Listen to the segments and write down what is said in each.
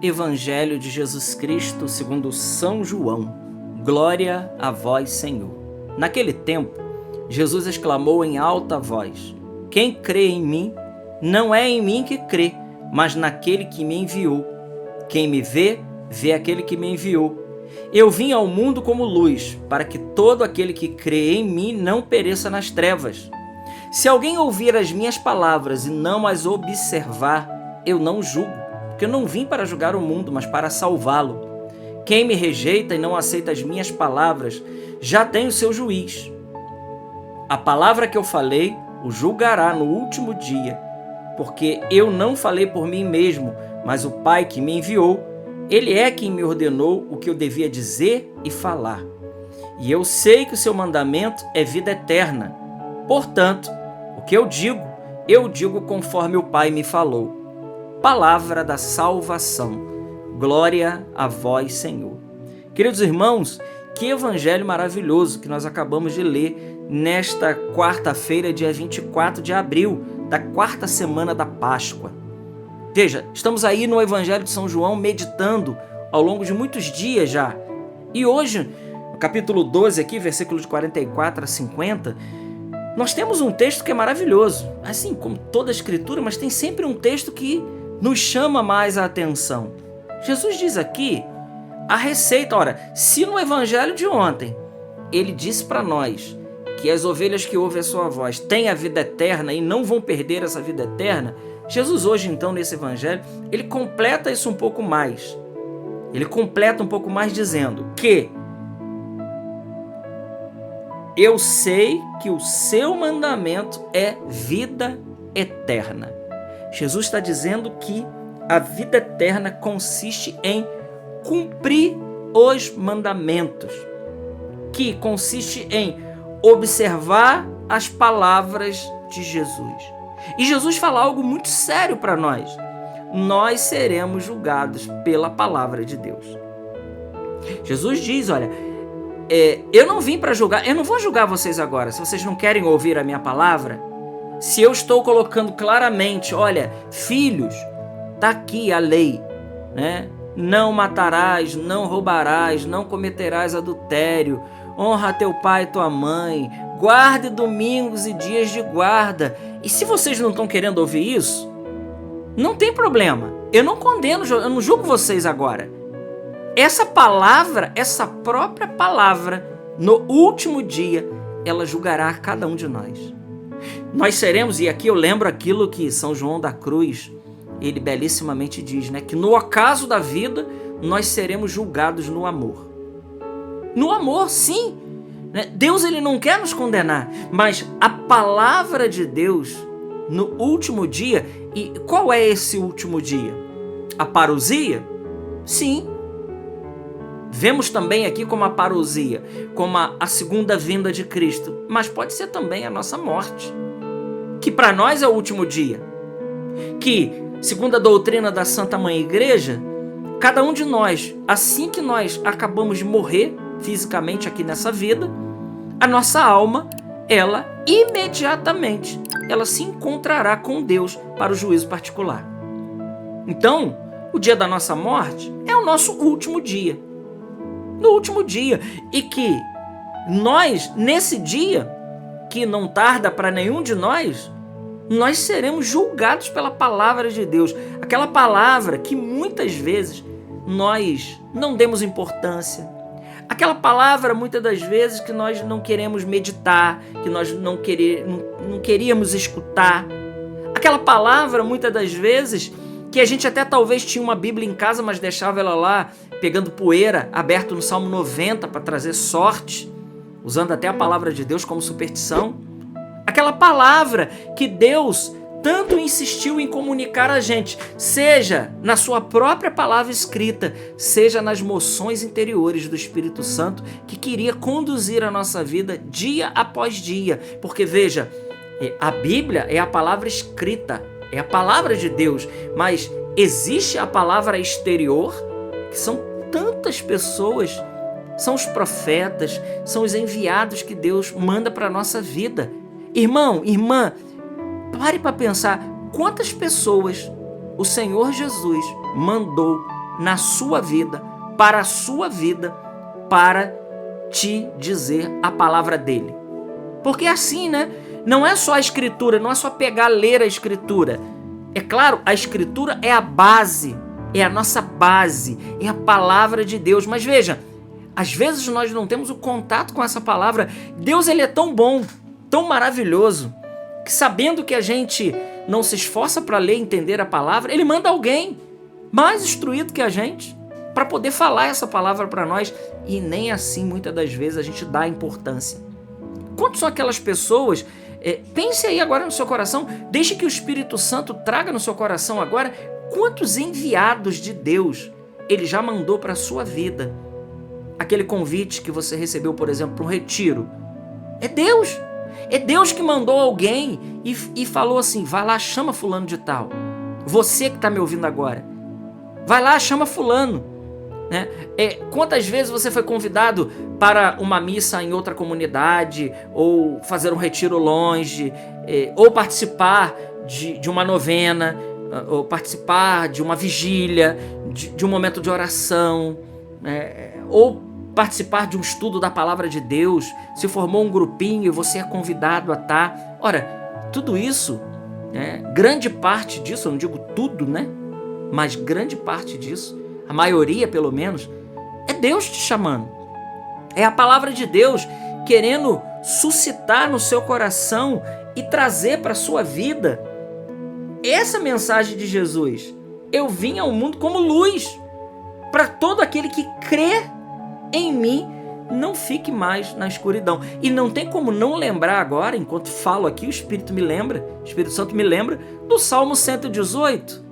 Evangelho de Jesus Cristo segundo São João. Glória a vós, Senhor. Naquele tempo, Jesus exclamou em alta voz: Quem crê em mim, não é em mim que crê, mas naquele que me enviou. Quem me vê, vê aquele que me enviou. Eu vim ao mundo como luz, para que todo aquele que crê em mim não pereça nas trevas. Se alguém ouvir as minhas palavras e não as observar, eu não julgo, porque eu não vim para julgar o mundo, mas para salvá-lo. Quem me rejeita e não aceita as minhas palavras, já tem o seu juiz. A palavra que eu falei o julgará no último dia, porque eu não falei por mim mesmo, mas o Pai que me enviou, Ele é quem me ordenou o que eu devia dizer e falar. E eu sei que o seu mandamento é vida eterna. Portanto, o que eu digo conforme o Pai me falou. Palavra da salvação. Glória a vós, Senhor. Queridos irmãos, que evangelho maravilhoso que nós acabamos de ler nesta quarta-feira, dia 24 de abril, da quarta semana da Páscoa. Veja, estamos aí no Evangelho de São João meditando ao longo de muitos dias já. E hoje, no capítulo 12 aqui, versículo de 44 a 50, nós temos um texto que é maravilhoso. Assim como toda a Escritura, mas tem sempre um texto que nos chama mais a atenção. Jesus diz aqui a receita. Ora, se no Evangelho de ontem ele disse para nós que as ovelhas que ouvem a sua voz têm a vida eterna e não vão perder essa vida eterna, Jesus hoje, então, nesse Evangelho, ele completa isso um pouco mais. Ele completa um pouco mais dizendo que eu sei que o seu mandamento é vida eterna. Jesus está dizendo que a vida eterna consiste em cumprir os mandamentos, que consiste em observar as palavras de Jesus. E Jesus fala algo muito sério para nós. Nós seremos julgados pela palavra de Deus. Jesus diz, olha, eu não vim para julgar, eu não vou julgar vocês agora, se vocês não querem ouvir a minha palavra. Se eu estou colocando claramente, olha, filhos, está aqui a lei, né? Não matarás, não roubarás, não cometerás adultério, honra teu pai e tua mãe, guarde domingos e dias de guarda. E se vocês não estão querendo ouvir isso, não tem problema. Eu não condeno, eu não julgo vocês agora. Essa palavra, essa própria palavra, no último dia, ela julgará cada um de nós. Nós seremos, e aqui eu lembro aquilo que São João da Cruz, ele belíssimamente diz, né? Que no ocaso da vida, nós seremos julgados no amor. No amor, sim. Deus, ele não quer nos condenar, mas a palavra de Deus no último dia, e qual é esse último dia? A parousia? Sim. Vemos também aqui como a parousia, como a segunda vinda de Cristo, mas pode ser também a nossa morte, que para nós é o último dia, que, segundo a doutrina da Santa Mãe Igreja, cada um de nós, assim que nós acabamos de morrer fisicamente aqui nessa vida, a nossa alma, ela imediatamente, ela se encontrará com Deus para o juízo particular. Então, o dia da nossa morte é o nosso último dia. No último dia. E que nós, nesse dia, que não tarda para nenhum de nós seremos julgados pela palavra de Deus. Aquela palavra que muitas vezes nós não demos importância. Aquela palavra, muitas das vezes, que nós não queremos meditar, que nós não queríamos escutar. Aquela palavra, muitas das vezes, que a gente até talvez tinha uma Bíblia em casa, mas deixava ela lá, pegando poeira, aberto no Salmo 90 para trazer sorte, usando até a palavra de Deus como superstição. Aquela palavra que Deus tanto insistiu em comunicar a gente, seja na sua própria palavra escrita, seja nas moções interiores do Espírito Santo, que queria conduzir a nossa vida dia após dia. Porque veja, a Bíblia é a palavra escrita, é a palavra de Deus, mas existe a palavra exterior, que são tantas pessoas, são os profetas, são os enviados que Deus manda para a nossa vida. Irmão, irmã, pare para pensar quantas pessoas o Senhor Jesus mandou na sua vida, para a sua vida, para te dizer a palavra dele. Porque é assim, né? Não é só a escritura, não é só pegar, ler a escritura. É claro, a escritura é a base, é a nossa base, é a palavra de Deus. Mas veja, às vezes nós não temos o contato com essa palavra. Deus, ele é tão bom, tão maravilhoso, que sabendo que a gente não se esforça para ler e entender a palavra, ele manda alguém mais instruído que a gente para poder falar essa palavra para nós. E nem assim, muitas das vezes, a gente dá importância. Quantas são aquelas pessoas... pense aí agora no seu coração, deixe que o Espírito Santo traga no seu coração agora quantos enviados de Deus ele já mandou para a sua vida. Aquele convite que você recebeu, por exemplo, para um retiro. É Deus. É Deus que mandou alguém e falou assim, vai lá, chama fulano de tal. Você que está me ouvindo agora. Vai lá, chama fulano. Né? Quantas vezes você foi convidado para uma missa em outra comunidade, ou fazer um retiro longe, ou participar de uma novena, ou participar de uma vigília, de um momento de oração, ou participar de um estudo da palavra de Deus. Se formou um grupinho e você é convidado a estar. Ora, tudo isso, grande parte disso, eu não digo tudo, né? Mas grande parte disso, a maioria pelo menos, é Deus te chamando. É a palavra de Deus querendo suscitar no seu coração e trazer para a sua vida essa mensagem de Jesus. Eu vim ao mundo como luz, para todo aquele que crê em mim não fique mais na escuridão. E não tem como não lembrar agora, enquanto falo aqui, o Espírito Santo me lembra do Salmo 118.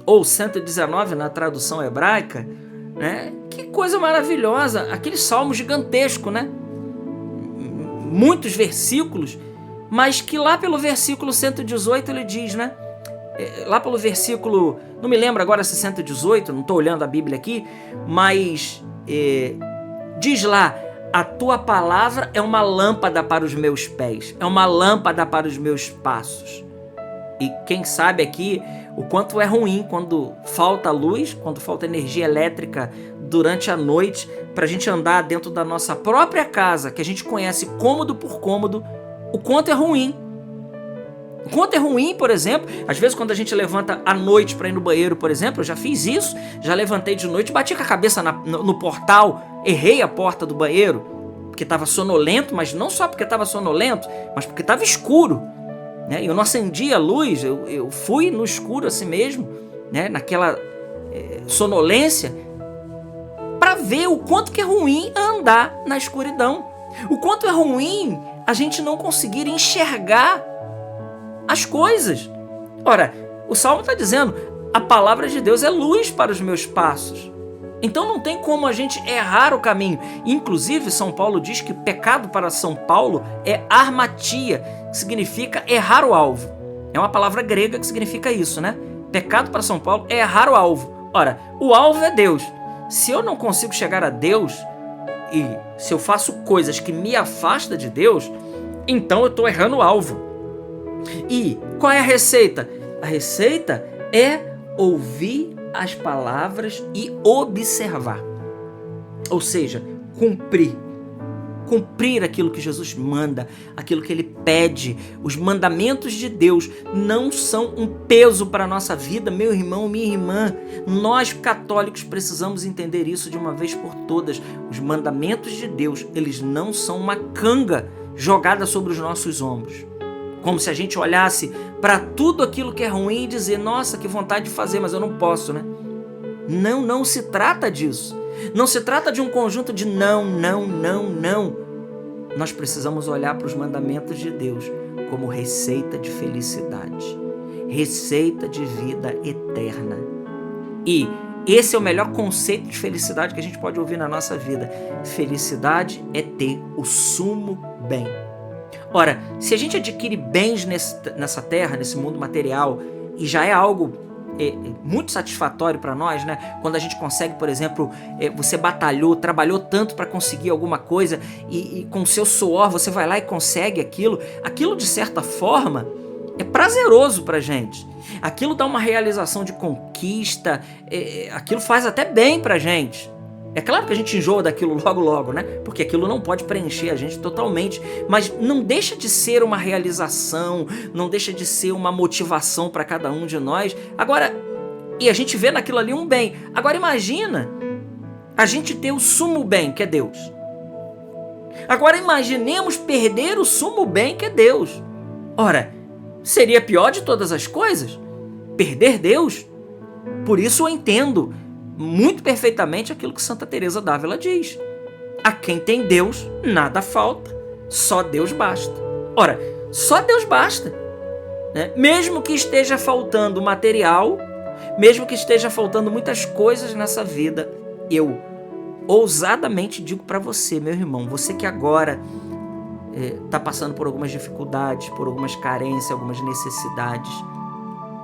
Ou 119 na tradução hebraica, né? Que coisa maravilhosa, aquele salmo gigantesco, né? Muitos versículos, mas que lá pelo versículo 118 ele diz, né? Lá pelo versículo, não me lembro agora se 118, não estou olhando a Bíblia aqui, mas diz lá, a tua palavra é uma lâmpada para os meus pés, é uma lâmpada para os meus passos. E quem sabe aqui o quanto é ruim quando falta luz, quando falta energia elétrica durante a noite, para a gente andar dentro da nossa própria casa, que a gente conhece cômodo por cômodo, o quanto é ruim. O quanto é ruim, por exemplo, às vezes quando a gente levanta à noite para ir no banheiro, por exemplo, eu já fiz isso, já levantei de noite, bati com a cabeça no portal, errei a porta do banheiro, porque estava sonolento, mas não só porque estava sonolento, mas porque estava escuro. Eu não acendi a luz, eu fui no escuro assim mesmo, naquela sonolência, para ver o quanto que é ruim andar na escuridão. O quanto é ruim a gente não conseguir enxergar as coisas. Ora, o Salmo está dizendo, a palavra de Deus é luz para os meus passos. Então não tem como a gente errar o caminho. Inclusive, São Paulo diz que pecado para São Paulo é armatia, que significa errar o alvo. É uma palavra grega que significa isso, né? Pecado para São Paulo é errar o alvo. Ora, o alvo é Deus. Se eu não consigo chegar a Deus, e se eu faço coisas que me afastam de Deus, então eu estou errando o alvo. E qual é a receita? A receita é ouvir as palavras e observar. Ou seja, cumprir aquilo que Jesus manda, aquilo que ele pede. Os mandamentos de Deus não são um peso para a nossa vida, meu irmão, minha irmã. Nós católicos precisamos entender isso de uma vez por todas. Os mandamentos de Deus, eles não são uma canga jogada sobre os nossos ombros. Como se a gente olhasse para tudo aquilo que é ruim e dizer, nossa, que vontade de fazer, mas eu não posso, né? Não se trata disso. Não se trata de um conjunto de não. Nós precisamos olhar para os mandamentos de Deus como receita de felicidade, receita de vida eterna. E esse é o melhor conceito de felicidade que a gente pode ouvir na nossa vida. Felicidade é ter o sumo bem. Ora, se a gente adquire bens nessa terra, nesse mundo material, e já é algo muito satisfatório para nós, né? Quando a gente consegue, por exemplo, você trabalhou tanto para conseguir alguma coisa e com o seu suor você vai lá e consegue aquilo de certa forma é prazeroso pra gente. Aquilo dá uma realização de conquista, aquilo faz até bem pra gente. É claro que a gente enjoa daquilo logo logo, né? Porque aquilo não pode preencher a gente totalmente, mas não deixa de ser uma realização, não deixa de ser uma motivação para cada um de nós. Agora, e a gente vê naquilo ali um bem. Agora imagina a gente ter o sumo bem, que é Deus. Agora imaginemos perder o sumo bem, que é Deus. Ora, seria pior de todas as coisas? Perder Deus? Por isso eu entendo muito perfeitamente aquilo que Santa Teresa d'Ávila diz. A quem tem Deus, nada falta, só Deus basta. Ora, só Deus basta, né? Mesmo que esteja faltando material, mesmo que esteja faltando muitas coisas nessa vida, eu ousadamente digo para você, meu irmão, você que agora está passando por algumas dificuldades, por algumas carências, algumas necessidades,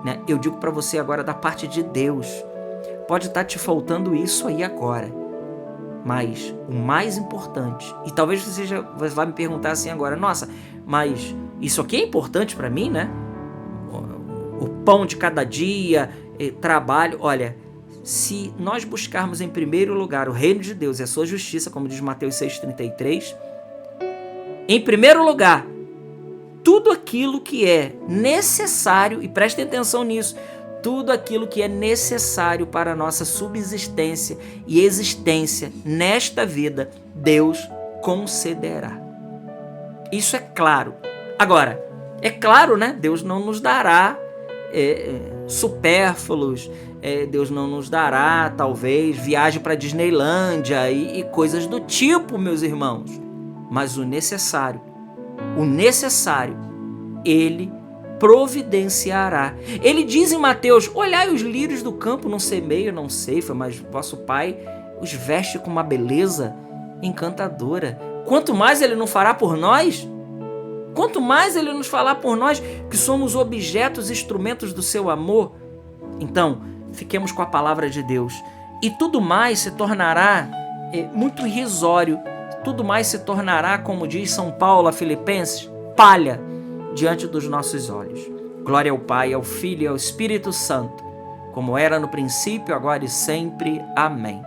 né? Eu digo para você agora da parte de Deus, pode estar te faltando isso aí agora, mas o mais importante, e talvez você já vai me perguntar assim agora, nossa, mas isso aqui é importante para mim, né? O pão de cada dia, trabalho, olha, se nós buscarmos em primeiro lugar o reino de Deus e a sua justiça, como diz Mateus 6,33, em primeiro lugar, tudo aquilo que é necessário, e prestem atenção nisso, tudo aquilo que é necessário para a nossa subsistência e existência nesta vida, Deus concederá. Isso é claro. Agora, é claro, né? Deus não nos dará supérfluos, Deus não nos dará, talvez, viagem para Disneylândia e coisas do tipo, meus irmãos. Mas o necessário, Ele providenciará. Ele diz em Mateus, olhai os lírios do campo, não semeiam, não ceifam, mas vosso Pai os veste com uma beleza encantadora. Quanto mais Ele não fará por nós, quanto mais Ele nos falar por nós, que somos objetos, instrumentos do seu amor. Então, fiquemos com a palavra de Deus. E tudo mais se tornará muito irrisório. Tudo mais se tornará, como diz São Paulo a Filipenses, palha diante dos nossos olhos. Glória ao Pai, ao Filho e ao Espírito Santo, como era no princípio, agora e sempre. Amém.